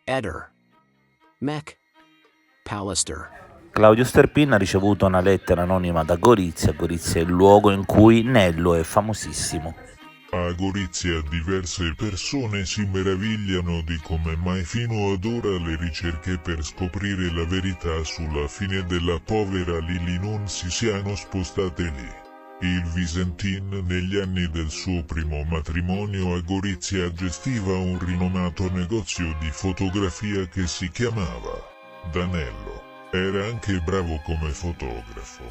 Eder. Mac. Pallister. Claudio Sterpin ha ricevuto una lettera anonima da Gorizia. Gorizia è il luogo in cui Nello è famosissimo. A Gorizia diverse persone si meravigliano di come mai fino ad ora le ricerche per scoprire la verità sulla fine della povera Lily non si siano spostate lì. Il Visentin negli anni del suo primo matrimonio a Gorizia gestiva un rinomato negozio di fotografia che si chiamava Danello. Era anche bravo come fotografo.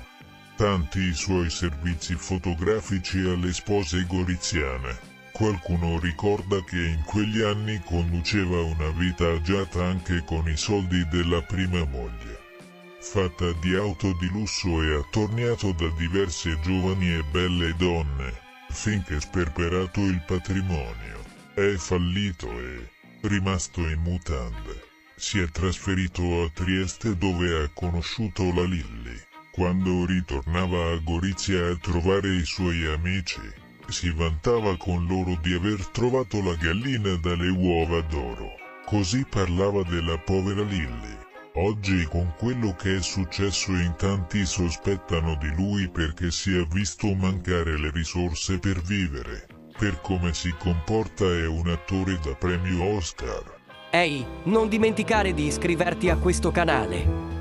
Tanti i suoi servizi fotografici alle spose goriziane. Qualcuno ricorda che in quegli anni conduceva una vita agiata anche con i soldi della prima moglie. Fatta di auto di lusso e attorniato da diverse giovani e belle donne, finché sperperato il patrimonio, è fallito e, rimasto in mutande, si è trasferito a Trieste dove ha conosciuto la Lilli. Quando ritornava a Gorizia a trovare i suoi amici, si vantava con loro di aver trovato la gallina dalle uova d'oro. Così parlava della povera Lilli. Oggi con quello che è successo in tanti sospettano di lui perché si è visto mancare le risorse per vivere. Per come si comporta è un attore da premio Oscar. Ehi, non dimenticare di iscriverti a questo canale.